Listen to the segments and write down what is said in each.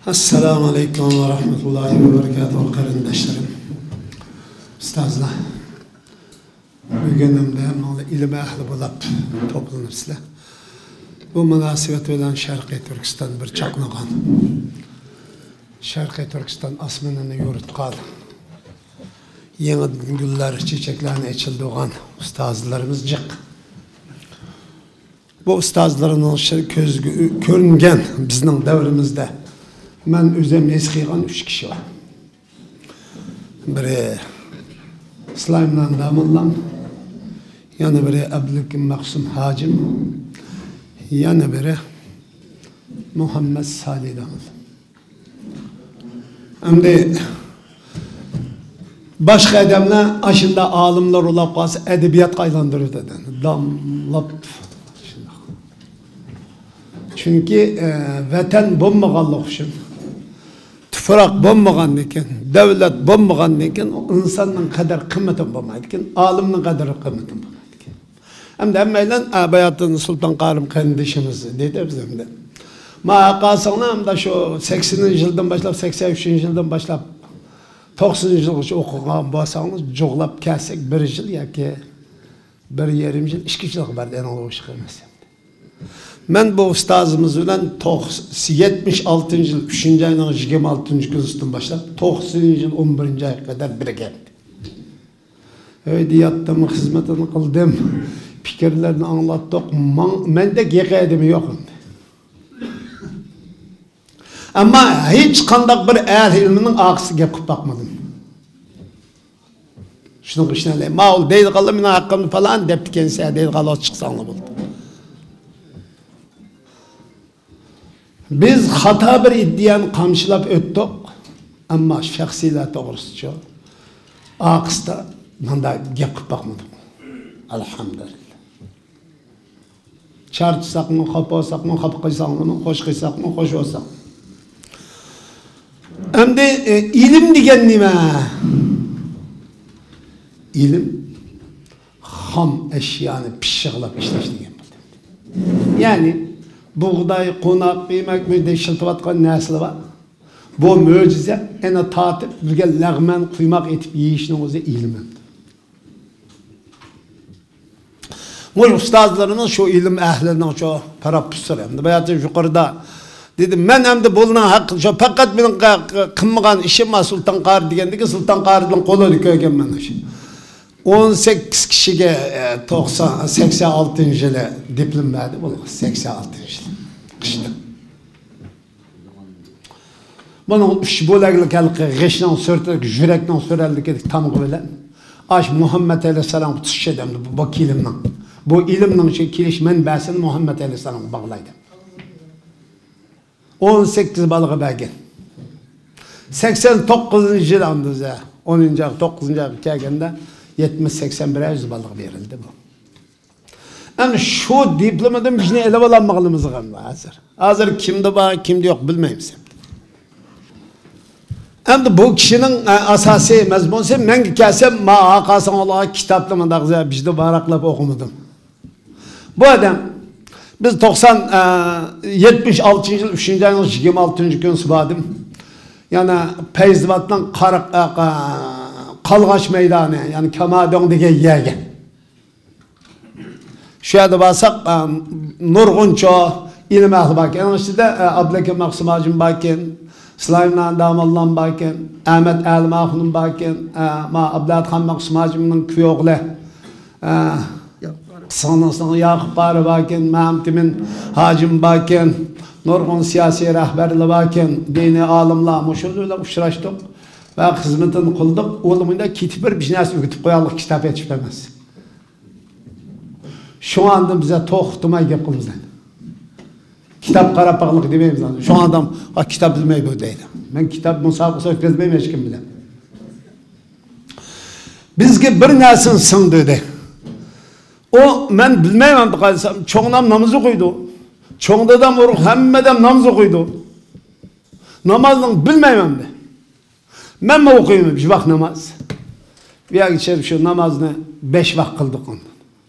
Assalamu alaikum ve rahmetullahi ve berekatuhu qarindoshlarım. Ustozlar. Bugunimda ilim ahli bo'lib to'planibsizlar. Bu munosabat bilan Sharqiy Turkiston bir chaqnagan. Sharqiy Turkiston osmonini yo'ritgan. Yangi gullar, chechaklarni echildigan ustozlarimiz jiq. Bu ustozlarning ko'zga ko'ringan bizning davrimizda ben özüm esqigan 3 kişi var. Biri Süleyman Damullan, yana biri Abdülhakim Maksum Hacim, yana biri Muhammed Salih Damul. Şimdi başka adamlar aşında alimler olap kalsa edebiyat kaylandırır dedi. Damlap. Çünkü vatan bombagallık için. Tufrak bombagan eken, devlet bombagan eken, insanın kadar kıymeti olmaydı eken, alimnin kadar kıymeti olmaydı eken. Hem de emmeylen Bayatın Sultan Karım kardeşimiz dedi bizim de. Ma kalsana hem de şu 80. yıldan başlayıp 83. yıldan başlayıp 90. yıl okugan basanız çoğlap kelsek bir yıl ya ki bir yarım yıl, 2 yıl var en oluş kılmaz. Ben bu ustazımız bilen 76. yıl 3. ayının 26. gününden başlayıp 90. yıl 11. aya kadar birge. Öyle yattım, hizmetini kıldım, fikirlerini anlattık. Ben de gekeydim yokum. Ama hiç kandak bir ehl ilminin akısı yapıp bakmadım. Şunu kışına mağul değil kalı mina hakkımı falan depti kendisi değil kalı çıksanlı buldu. Biz hata bir iddianı kamçılap öttük ama şahsiyle doğrusu çok. Akısta bunda yapıp bakmadım. Elhamdülillah. Çarçısak mı, kapı olsak mı, kapı kıysak mı, hoş kıysak mı, hoş olsak. Hem de ilim diyen nime? İlim ham eşyanı pişiklap işleştiğen. Yani buğday, konak, kıymak, müjde şıltıvatkan nesli var. Bu mucize, ene tatip, birge lağmen, kıymak etip yiyişinin özü ilmi. Bu ustazlarının şu ilim ehlinden şu parapüsür hem de. Bayatı yukarıda dedim, ben hem de bulunan hakkı, şu fakat benim kımmagan işim var Sultan Qari degendi ki Sultan Qari'den kolu diköyken ben işim. 18 kişiye 86. yılı diplom verdi. 86. yılı. Kışta. Bunun 3 böleklik gışdan sörtük, yürekten söreldik edik tam böyle. Aş Muhammed Aleyhisselam tutuş edemdi bu ilimden. Bu ilimden kiliş menbesini Muhammed Aleyhisselam bağlaydı. 18 balığı belge. 89. yıl andızı. 10. 9. gelgende 70-81 balık verildi bu. Yani şu diplomadan bir şey ele alanmağımız hazır. Hazır kimde var, kimde yok bilmeyim sen. Hem bu kişinin asası mezmunse men kelsem ma akasın Allah'a kitaplamada bizde baraklap okumadım. Bu adam biz 76. yıl 3. ayın 26. gün subadım. Yani Peyzvat'tan Kalgaç meydanı yani Kemadon dege yege. Şu yerde basak Nurgunço ilim ahli bakken. İşte Abdülhakim Maksum Hacim bakken, Süleyman Damullan bakken, Ahmet Elmahun'un bakken, Abdülhakim Maksum Hacim'in küyoğlu. Sonra Yakup Bari bakken, Mehmet'imin Hacim bakken, Nurgun siyasi rehberli bakken, dini alimler muşuluyla uçraştık. Ve hizmetini kıldık. Oğlumunda kitip bir şeyler öğütüp koyalım kitap yetişmemez. Şu anda bize tohtumay yapılmazdan. Kitap karapaklık demeyimiz lazım. Şu adam kitap bilmeyi böyleydi. Ben kitap musabıkası ötkezmeyim hiç kim bile. Bizge bir nesin sındı. O ben bilmeyemem kalsam. Çoğunam namazı koydu. Çoğunda da moruk hemmeden namazı koydu. Namazını bilmeyemem de. Ben mi okuyayım bir vakit namaz? Bir ay geçelim şu namazını 5 vakit kıldık ondan.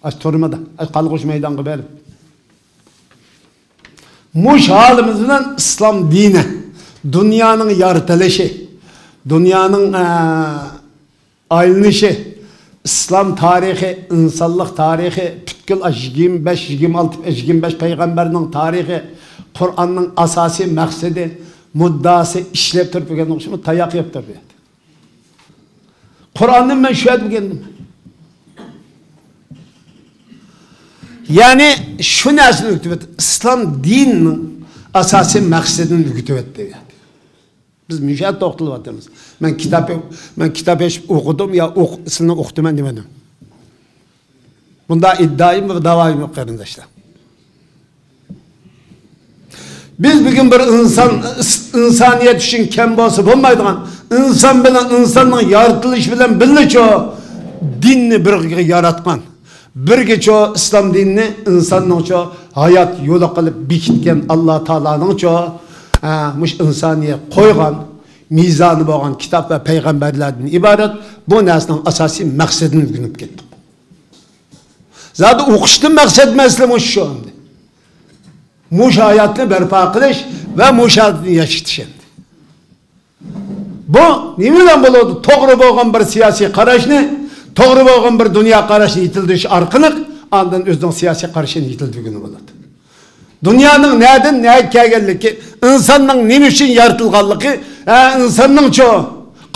Aç toruma da, aç kalkış meydan kıberim. Muş halimizden İslam dini dünyanın yaratılışı, dünyanın aylanışı, İslam tarihi, insanlık tarihi, bütkül 25, 26, 25 peygamberinin tarihi, Kur'an'ın asasi maksidi, muddası işlep turib turgan o'xshaymi, tayoq yeb turib. Kur'an'dan ben şöyle bilgendim. Yani şu narsani o'rgatib o'tdi. İslam dininin asasi maqsadini o'rgatib o'tdi. Biz müşahid to'xtalib o'tamiz. Men kitap o'qidim ya sizlarni o'qitaman demadim. Bunda iddiayım ve davayım yok qarindoshlar. Biz bugün bir insaniyet için kem bo'lsa bo'lmaydigan, inson bilan insonning yaratilishi bilan birgacha dinni birga yaratgan, birgacha islom dinini insonning hayot yo'li qilib bekitgan Alloh taolaning mush insoniyat qo'ygan mizoni bo'lgan kitob va payg'ambarlardan iborat bu narsaning asosiy maqsadini o'rganib ketdik. Zaten o'qishning maqsadi masala shu. Muş hayatını berpa qilish ve muş hayatını yaşatış. Bu nimadan bo'ladi? To'g'ri bo'lgan bir siyosiy qarashni, to'g'ri bo'lgan bir dunyo qarashini yetildirish orqali ondan o'zining siyosiy qarashini yetildirgani bo'ladi. Dunyoning nereden nega kelganligi, insonning nima uchun yaratilganligi, insonning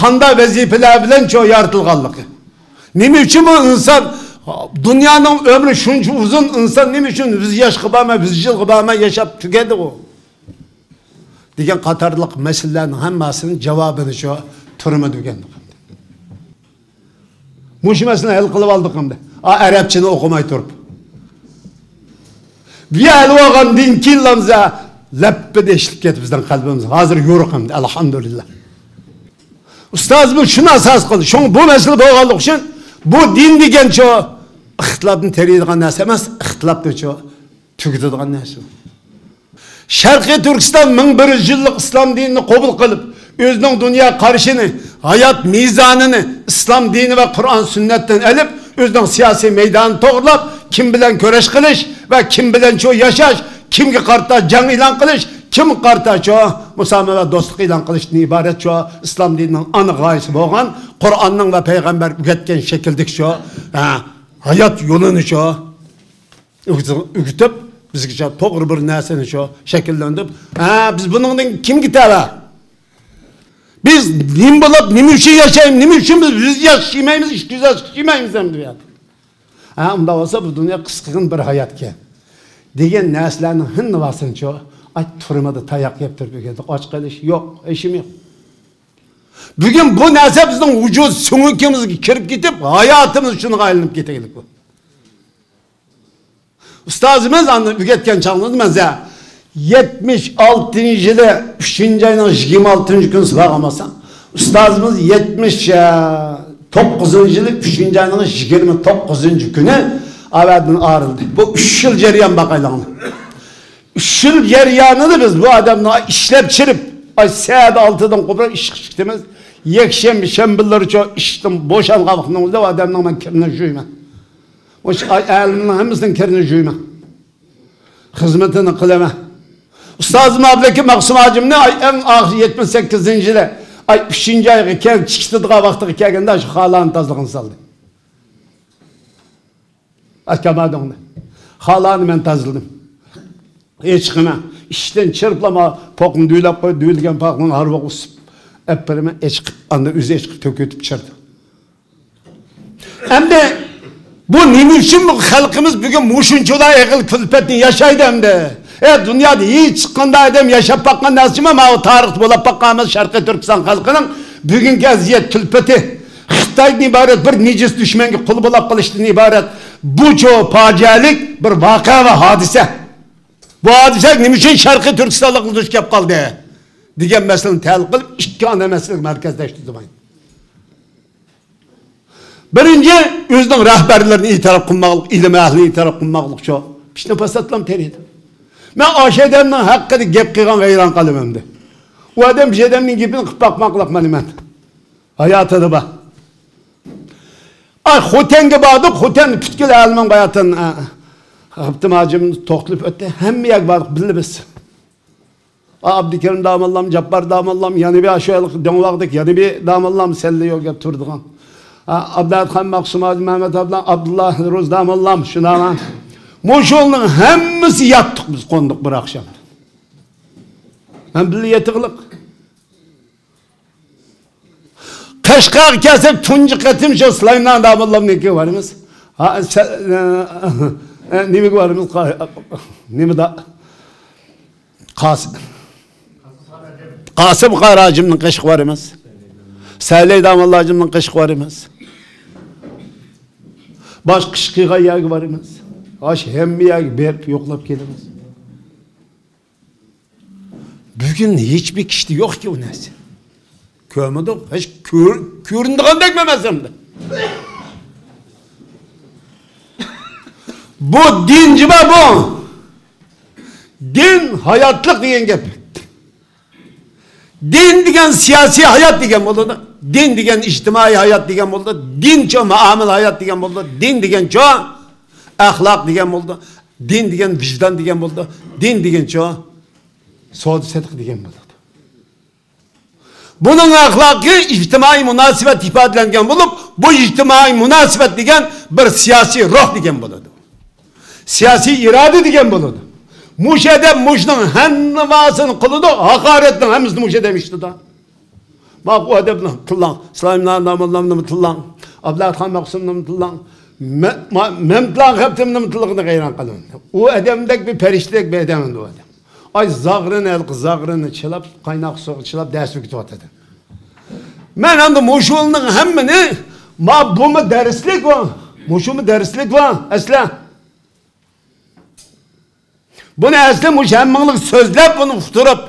qanday vazifalar bilan yaratilganligi. Nima uchun bu inson dünyanın ömrü şunca uzun, insan ne için 100 yaş kıbama, 100 yıl kıbama yaşap tükedi o. Diyen katarlık meselelerin hemmasının cevabını turuma tükendik. Muş meselini el kılıp aldık hem de. Arapçını okumayı turup. Bir el oğan din killamıza leppe de eşlik et bizden kalbimiz. Hazır yoruk hem de elhamdülillah. Ustaz bu şunu asas kıldı. Bu mesele boğalık için bu din diyen ixtilofni teriydigan narsa emas, ixtilofni tugitadigan narsa. Sharqiy Turkiston 1100 yillik islom dinini qabul qilib, o'zining dunyo qarashini, hayot mezonini islom dini va Qur'on sunnatdan olib, o'zining siyosiy maydonini to'g'rilab, kim bilan kurash qilish va kim bilan yashash, kimga qarta jang e'lon qilish, kim qarta musomaha va do'stlik e'lon qilishdan iborat islom dinining ana g'oyasi bo'lgan, Qur'onning va payg'ambar o'rgatgan shakldagi hayat yolunu o'rgatib bizga to'g'ri bir narsani shakllantirib, biz bundan kim gitala? Biz nim bo'lib, nima uchun yashaymiz, nima uchun biz yashaymaymiz, ish tuzashmaymiz ham deyapti. Unda bo'lsa bu dunyo qisqagan bir hayotga degan narsalarning hinnavasini turmada tayoq yeb turib ketdi. Och qilish yo'q, ishim yo'q. Bugün bu narsa bizning vujud so'ngimizga kirib ketib, hayotimiz shunga aylanib ketaylik bu. Ustozimiz o'rgatgan chog'imizda menza 76 yili 3-oyning 26 kuni silar olmasam, ustozimiz 79 yili 3-oyning 29 kuni avaddan ayrıldı. Bu 3 yil jarayon baqaylandı. 3 yil jarayonida biz bu odamni ishlab chirib, saat 6'dan qo'pirib ish qilishimiz, yakshanba shanbalar ishdan bo'shalganligimda o'zida odamning men kirini juyman. O'sha ayolning hammasining kirini juyman. Xizmatini qilaman. Ustozim ablaki Maqsum hojimni eng oxir 78-yili 3-oyga kelib chiqdigan vaqtga kelganda shu xolani tozlig'ini soldi. Akamadonda. Xolani men tozladim. Hech qima ishdan chirplama poqni duylab qo'yib, duyilgan poqni harvoq usib, appirima echqib, anda o'zi echqib to'kitib chirdi. Endi bu nima uchun bu xalqimiz bugun mushunchalar aql kulfatni yashaydi endi? Dunyoda hech qanday odam yashab boqqan narsa emas, bu tarix bo'lib boqqanmiz Sharqiy Turkiston xalqining bugungi aziyat kulfati. Xitoydan iborat bir nejis dushmanga qul bo'lib qilishdan iborat bu fojialik bir voqea va hodisa. Bu hadise nima uchun Sharqiy Turkistonlik duch kelib qoldi degan masalani tahlil qilib, ikki ana masala markazlashtirdim. Birinchi, o'zining rahbarlarini e'tirof qilmoqlik, ilm ahlini e'tirof qilmoqlik pishni fasatlam teridi. Men o'shadanning haqqida gap qilgan hayron qolaman. U odam jedamning gapini qilib boqmoqlik men. Hayotida bor. Xotenga bordik, Xoten butkul alman hayotini Abdimacım to'xtalib o'tdi. Hamma yoq bordik, bilib biz. Abdülkerim damallam, Cabbar damallam, yani bir aşağılık dönvaqdık, yani bir damallam selli yok gep turduğun. Abdülkan Maksum Hacı Mehmet ablam, Abdullah Roz damallam, şuna. Moşolunun hemmisi yattık biz konduk bir akşam. Ben bile yetiklik. Kaşkak kesip tuncu katim şu slayımdan damallam ne ki varımız? Nimi varımız? Nimi da? Kasım Karacım'ın kışık varımız. Səley damallacımın kışık varımız. Baş kışkığa yağ varımız. Aş hemmi yağ berip yoklap gelimiz. Bugün hiçbir kişi yok ki o nesi. Görmedik. Hiç köründüğün dekmemezdim de. Bu dinci bu. Din hayatlık diyen gep. Din diyen siyasi hayat diyen oldu. Din diyen içtimai hayat diyen oldu. Din ço muamel hayat diyen oldu. Din diyen ço ahlak diyen oldu. Din diyen vicdan diyen oldu. Din diyen ço soğudu sedik diyen oldu. Bunun ahlakı içtimai münasebet ifadelengen bulup bu içtimai münasebet diyen bir siyasi ruh diyen oldu. Siyasi irade diyen oldu. Muş edem muşnun hennevasını kılıdı, hakaretten hemizdi muş edemişti da. Bak o edemle tıllan, İslam'la namazlarını tıllan, Abdülkan Maksum'la tıllan, Memtlan heptimle tıllanını gayran kalın. O edemdeki bir periştek bir edemindi o edem. Ay zağrını el kız zağrını çılap, kaynak soğuk çılap ders vükutu atadı. Ben hem de muşulunun hemmini, ma bu mu derslik var, muşu mu derslik var, esla. Bunu eslemiş hemmanlık sözlep bunu futurup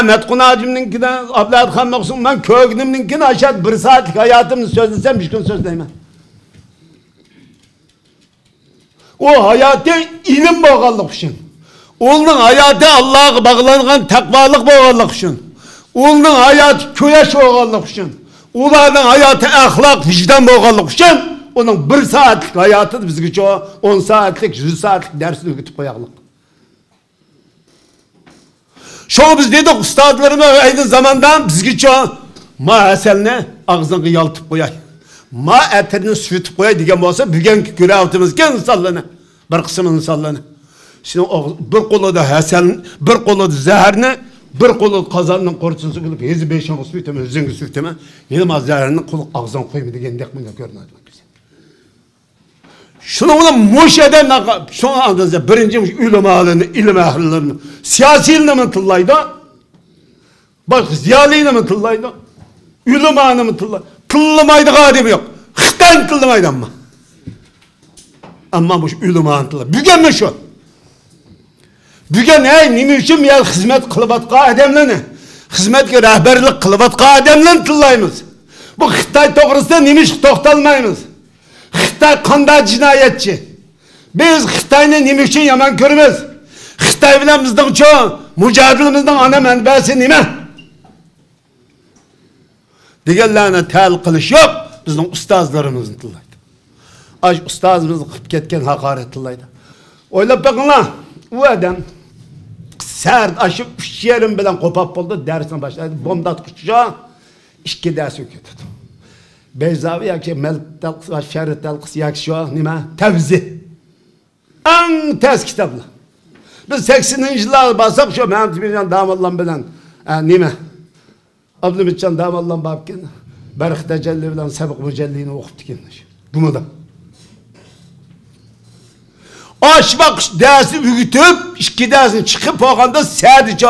Metqun Hacim'ninkine Abdülkan Maksum ben köğünümninkine aşağı bir saatlik hayatımı sözlesem bir gün sözleyemem. O hayatı ilim bağlılık için. Onun hayatı Allah'a bağlanan takvalık bağlılık için. Onun hayatı köyeş bağlılık için. Onların hayatı ahlak vicdan bağlılık için. Onun bir saatlik hayatı bizge çoğu 10 saatlik 100 saatlik dersini kütüp koyalım. Şoğu biz dedik ustadlarıma aynı zamandan bizge çoğu ma eseline ağzını yaltıp koyay. Ma etini sütüp koyay diyen olsa bugünkü görevimizken insanlarına. Bir kısmının insanlarına. Şimdi bir kolu da eselin, bir kolu da zeherini, bir kolu kazanının korçunu kılıp hezi beşen süteme, hüzünü süteme. Yılmaz zeherinin kolu ağzını koymadı diyen dekminde görünüyor. Şunu ona muş eden, şunu anladınız birinci ilim ahlini, ilim ehlilerini, siyasi ilimini tıllaydı, bak ziyalı ilimini tıllaydı, ilim ahlini tıllaydı, tıllamaydı galibi yok, hıhtan tıllamaydı ama. Ama bu ilim ahlini tıllaydı, bügen mi şu? Bügen nimi için ya hizmet kılıbatka ademlerini, hizmetke rehberlik kılıbatka ademlerini tıllayımız. Bu Xitay doğrusu nimiş toxtalmayımız. Xitay kanda cinayetçi. Biz Xitay'ın nimi için yaman körümüz. Xitay bilen bizden çoğu, mücadilimizden ana menbesi nime? Diğerlerine tel kılış yok, bizden ustazlarımızın tıllaydı. Aj ustazımızın kıp ketken hakaret tıllaydı. Oylap bakın lan, o adam sert aşıp yerim bilen kopap oldu, dersine başladı. Bomdat kuşacağı, iki ders öküyordu. Beyzavi yakşı, Melik Telkıs, Şerif Telkıs yakşı, nime? Tevzi. En tez kitaplı. Biz 80. yıllar basak şu Mehmet Bircan damallam bilen, nime? Abdülmitcan damallam babken, Berk Tecelli bilen Sebuk Mücelli'ni okup dikenler. Bunu da. Aşmak dersi büyütüp, iki dersini çıkıp oğanda sadece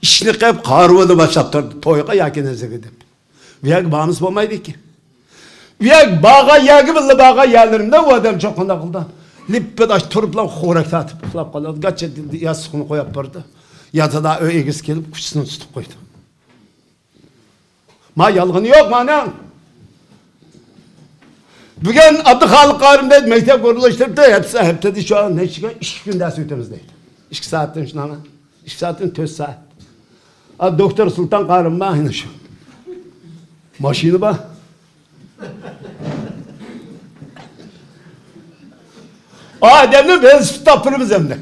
işini kayıp karvını başlattırdı. Toyga yakınızı gidip. Viyag bağımız olmaydı ki. Viyag bağa yagı bildi bağa yerlerimde o adam çok onda kıldı. Lippet aç turupla xorak tatıp kılap kalıyordu. Kaç edildi yastıkını koyup vardı. Yatada öğegiz gelip kuşusunu tutup koydu. Ma yalgını yok ma ne? Bugün Abdülhalik Karim'de mektep kuruluşturdu. Hep dedi şu an ne çıkıyor? 2 gün ders ötemizdeydi. 2 saatten şuna ama. 2 saatten 4 saat. Doktor Sultan Karim mi? Aynı şu. Maşini bak. Adem'in velosipit tapırımız hem de.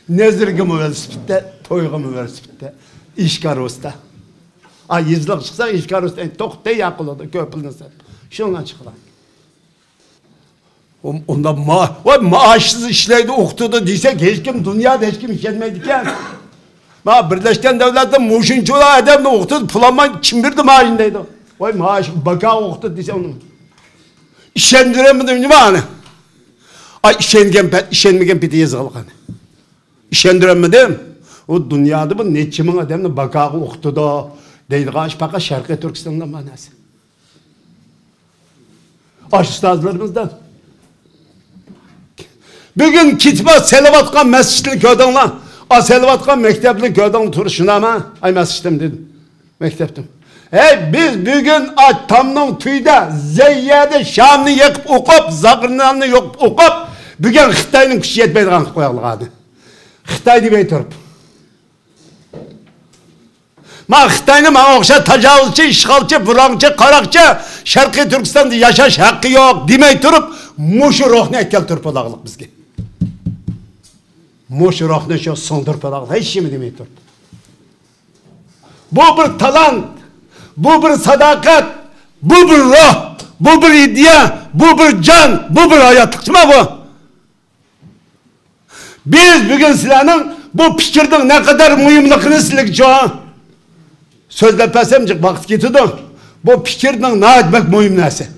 Nezirgimi velosipitte, toygumu velosipitte. İşkar usta. Ay yüzlük çıksa işkar usta. Toqtay yakıldı köpülünü sen. Şundan çıkılan. Onda maaşsız işleydi, okudu desek hiç kim dünyada hiç kim işlenmeydiken. Birleşken Devlet'te muşunçular adamla okudu, pulanma kim birdi maaşındaydı. Vay maaş baka okudu dese onu. İşendiremedim değil mi hani? Ay işenmegen piti yazılı hani. İşendiremedim. O dünyada bu neçimin adamla baka okudu deydi. Kaç baka Şarkı Türkistan'da manası. Aş ustazlarımızdan. Bugün kitbe selavatkan mescitli köydenler. A selavatkan mektepli köyden turuşuna ama. Ay mescitim dedim. Mekteptim. Biz bugün tamның tüyde, Zeyyede, Şam'ını yakıp okup, Zagırnan'ını yakıp okup, bugün Xitay'nın küçü yetmeydi kanık koyalım. Xitay demey turp. Xitay'nın bana okşa tacavuzçı, işgalçı, burançı, qarakçı, Şarkı Türkistan'da yaşaş hakkı yok demey turup, muşu ruhunu etkel turpadağılık bizge. Muşu ruhunu şu son turpadağılık, hiç şey mi demey turup. Bu bir talant, bu bir sadakat, bu bir ruh, bu bir iddia, bu bir can, bu bir hayatlık mı bu? Biz bugün sizlerin bu fikirden ne kadar mühimlikini sizlik çoğun. Sözlepesemcik vakit getirdi. Bu fikirden ne etmek mühim nesi?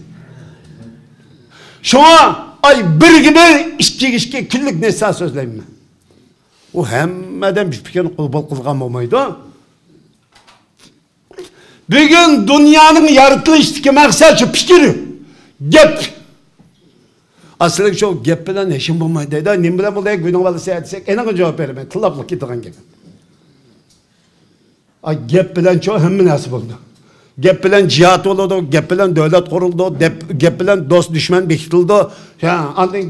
Şuna ay bir gibi işki küllük nesa sözleyeyim mi? O hemmeden bir fikirini kulbol kılgan olmaydı. Bugün dünyanın yaratılıştaki maksat şu fikir, gep. Aslında şu gep bilen eşim bulmaydı. Ne bilen bu da günün balı seyahatsek, en cevap veremem. Tılaplık gittiğin gibi. Gep bilen çok hem nasip oldu. Gep bilen cihat oldu, gep bilen devlet kuruldu, gep bilen dost düşman bekitildi.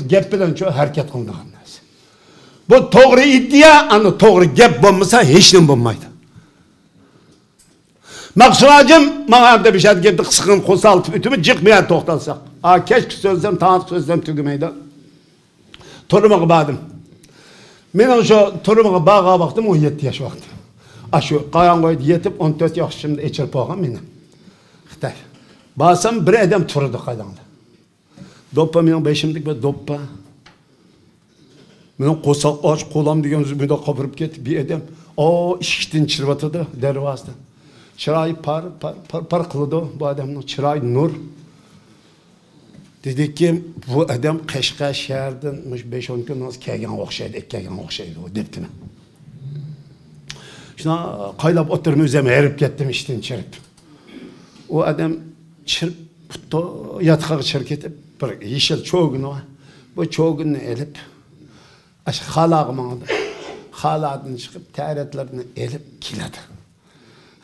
Gep bilen çok hareket kıldı. Bu doğru iddia, doğru gep bulmasa hiç ne bulmaydı. Maksunacım, bana da bir şey geldi, kısıkın kosaltıp ütümü çıkmaya toxtalsak. Keşke sözlem, tanıt sözlem tügümeydi. Toruma bağdım. Ben şu toruma bağa baktım, 17 yaş vakti. Şu qayan koydu yetip 14 yaş şimdi içirip oğam benim. Xitay. Basam bir adam turdu qaydanda. Doppa benim beşimdik ve doppa. Benim kosal aç kolam degen zübüde kapırıp gitti bir adam. İşikten çırvatıdı dervazdan. Çırayı par kılıdı bu adamın çırayı nur. Dedik ki bu adam Qashqa şehirden 5-10 gün az kelgen okşaydı o deptine. Şuna qaylab oturup özeme erip kettim işten çırıp. O adam çırıp yatqağı çırıp ketip bir yeşil çoğun var. Bu çoğunu elip halağıma haladın çıkıp teretlerini elip kiledi.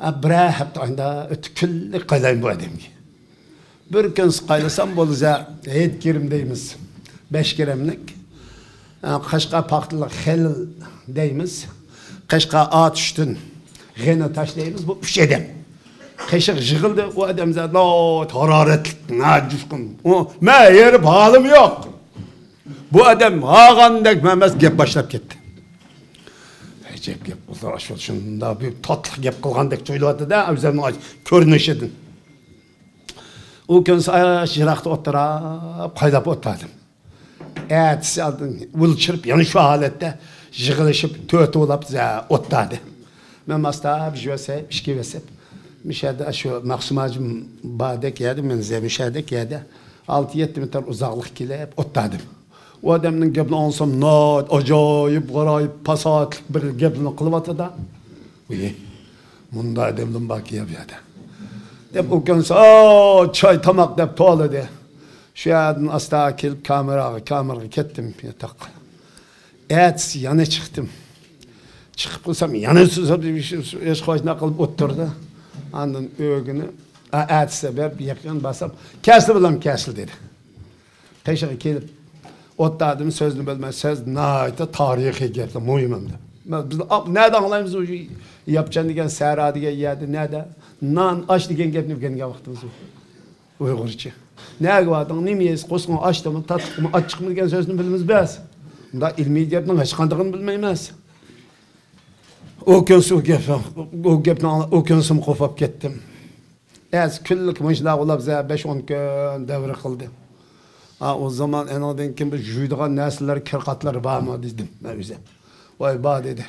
Bire hep anda ötüküllü qaylayım bu adamı. Bir gün qaylasam bolsa heyet kirim deyimiz. 5 kiremlik. Qashqa paxtılık xelil deyimiz. Qashqa at üstün gene taş deyimiz. Bu 3 adam. Qashq jığıldı o adam zaten hararetlik, najuskun. Ma yerip halim yok. Bu adam ağandek memes gep başlap ketdi. Gep oldu aşağı şunda bir tatlı gep kılgandek söyledi de özümün körünüşedin. O gün jirakta oturup qaydap otladım. Ertesi aldın ulçırıp yani şu halette jığılışıp tötü olup otladı. Ben masta bir jüvesep, işki vesep. Müşahede şu maksumacım badek yedi, men müşahedek yedi. 6-7 metre uzaklık kilep otladım. O adamın gebini onsam not, acayip, garayip, pasatlık bir gebini kılıvatı da. Bunda adamın bakiye bir adam. Dep o gün çay tamak dep tuğalı de. Şu adın asla kelip kameraya kettim yatak. Ertesi yana çıktım. Çıkıp kılsam yana susam bir şey eşkoğuşuna kılıp oturdu. Andın öğünü ertesi bir yakın basam. Kesil bulam kesil dedi. Teşekkür kelip. Otladım sözünü bölmez, söz nâite tarihi geldi, mühimimdi. Biz nereden anlayımız o yapacağını diyen, sehra diyen yedi, nerede? Nan, aç diyen gelip ne vaktimiz o. Uygurca. Ne vardı, ne miyiz, koskun açtı mı, tatlı mı, açık mı diyen sözünü bilmemiz bez. Da ilmi diyetinin açıkandığını bilmeyemez. O gepni o kunsim qopab ketdim. Ez kunlik mınşlaq olab 5-10 kun devri qildi. O zaman anadan kim bir juydigan narsalar, kirqatlar bormi dedim men o'zim. Voy bor dedi.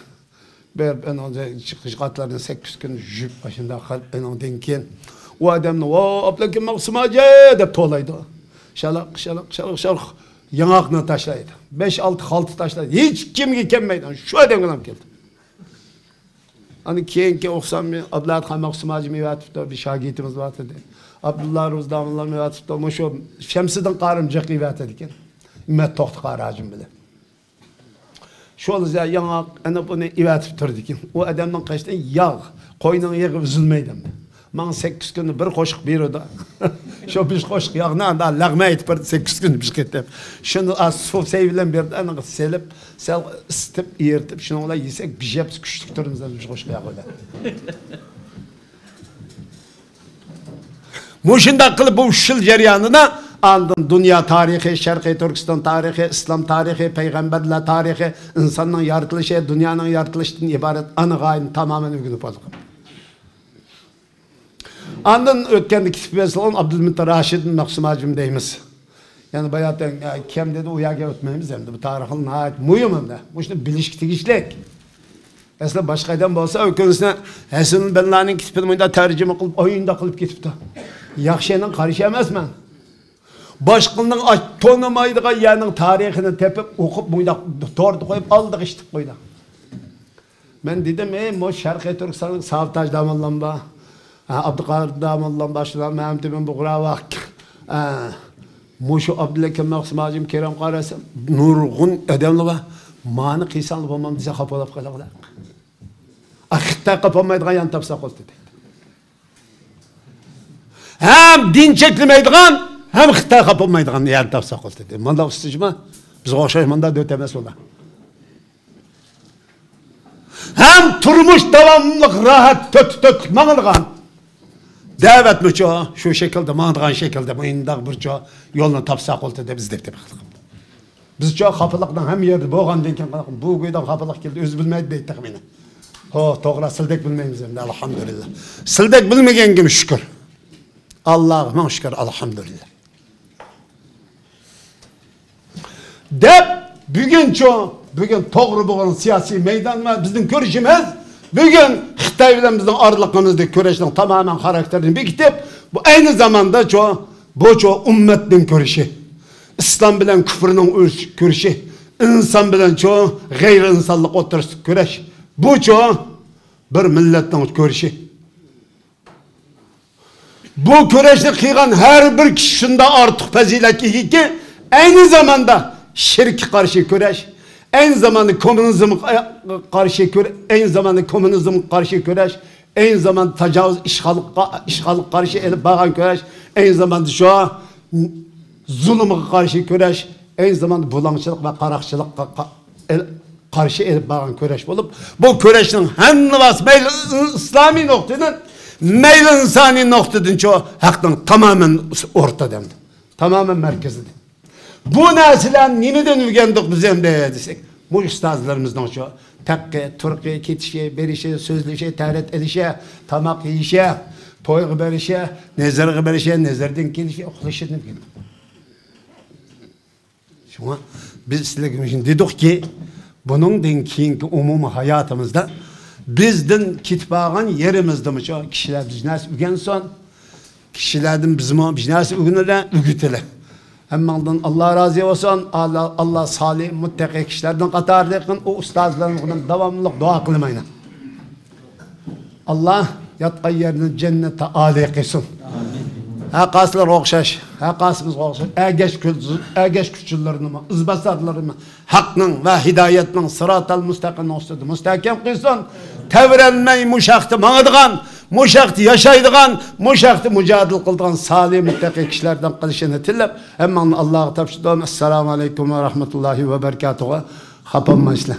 Ben chiqishqatlarni 8 kun juyib başında qilib anadan keyin o adamni "Vo, ablakim maqsimaje" deb to'laydi. Shalaq yanaqni tashlaydi. 5-6 xalta tashlaydi. Hech kimga kelmaydi. Shu odamga ham keldi. Hani keyinki oqsam Abdullah Maqsimaji mevatibdi, bir shogirdimiz bor edi. Abdullah Ro'zdamullah mevatibdi, o'sha Shamsiddin qarim jaqiyat ekan. Immat to'xti qarajim bilan. Şol yanaq ana buni evatib turdi ekan. O odamning qashdan yog', qo'yning yig'i uzilmaydi. Men 8 kun bir qo'shiq berdi. Shu bir qo'shiq yog'ni anda lag'ma aytib 8 kun pishib ketdi. Shuni suv bilan berdi, aniq selib, sal isitib, eritib, shuni yesak bijab kuchlik turimiz bir qo'shiq yog'ida. Mushunda qilib bu shil jarayonida andın dünya tarihi, Şarkı Türkistan tarihi, İslam tarihi, peygamberler tarihi, insanın yaratılışı, dünyanın yaratılışından ibaret anıgayını tamamen öğrenip aldık. Andın ötkendi kitap yazılan Abdülhamid Raşid'in Maqsimacım deyimiz. Yani bayattan kim dedi uyaga ötmemiz hem de bu tarihin nihayet mühim hem de. Bu işte bilişki tigişlik. Aslında başka adam olsa ökünsüne Hasan Bella'nın kitabını da tercüme kılıp oyunda kılıp gitipti. Yaxşının karışamaz mı? Başqının tonamaydığı yerinin tarihini tepip okup buyda tordu koyup aldık içtik buyda. Ben dedim o Şarkı Türkistan'ın Savtaj damallan ba. Abdülkadir damallan başlayan Mehmet'in bu kura vak. Muşu Abdülhakim Maqsimacım Kerem Qarasım nurgun edemli ba. Mani qisanlı olmam bize kapalap kalaklar. Akıtta kapamaydığı yan tapsak oldu dedi. Hem din çekilmeydiğen hem Xitay kapılmaydiğen yer tapsak oldu dedi. Manda ustıcıma biz oxşayız manda dötemez ola. Hem turmuş devamlılık rahat tök mağılgan. Davet mi çoğu şu şekilde mağılgan şekilde bu indağ bir çoğu yolunu tapsak oldu dedi biz de baktık. Biz çoğu kapılıktan hem yerde boğan denken bu köyden kapılık geldi öz bilmeydi deydi tahmini. Toğra sildek bilmeyimiz hem de elhamdülillah. Sildek bilmegen gibi şükür. Allah'ıma şükür elhamdülillah. Dep bugün toğru boğan siyasi meydan mı bizim görüşümüz bugün Xitay bilen bizim arlıkımızda görüşün tamamen karakterini bekitip bu aynı zamanda bu ümmetin görüşü İslam bilen küfrünün görüşü insan bilen gayri insanlık oturuşu görüş bu bir milletin görüşü. Bu köreşli kıygan her bir kişisinde artık faziletli ki aynı zamanda şirk karşı köreş, aynı zamanda komünizm karşı köreş, aynı zamanda komünizm karşı köreş, aynı zamanda tecavüz işgalık karşı elip bağın köreş, aynı zamanda şu an zulüm karşı köreş, aynı zamanda bulançılık ve karakçılık karşı elip bağın köreş olup bu köreşin hem nivas meyli İslami noktadan meyli insani noktadan çoğu hakkın tamamen ortadaydı. Tamamen merkezinde. Bu nesiller nimeden ügendik biz hem de desek. Bu üstazlarımızdan çoğu. Takkı, Türkiye, ketişe, berişe, sözleşe, teret elişe, tamak yiyişe, toygu berişe, nezargı berişe, nezardan gelişe, oklaşe ne bileyim. Şuna biz sizlerle için dedik ki bunun keyinki umumi hayatımızda bizden kitbağın yerimizde mi çoğu kişiler biz nasıl ügen son kişilerden bizim biz nasıl ügünler ügütüler. Hemmandan Allah razı olsun Allah salih muttaki kişilerden katarlıkın o ustazlarının devamlılık dua kılmayın. Allah yatqan yerini cennete âli kılsın. Hakaslar okşaş, hakasımız okşaş, ergeç küçüllerini mi, ızbasarlarını mi, hakkın ve hidayetin sıratal müstakim olsun, müstakim kılsın, tevrenmeyi muşaktı mağdıgan, muşaktı yaşaydıgan, muşaktı mücadele kıldığan salih muttaki kişilerden kılışını tillep, hemen Allah'a tapşırdım. Esselamu Aleyküm ve Rahmetullahi ve Berekatuhu. Kapanma işle.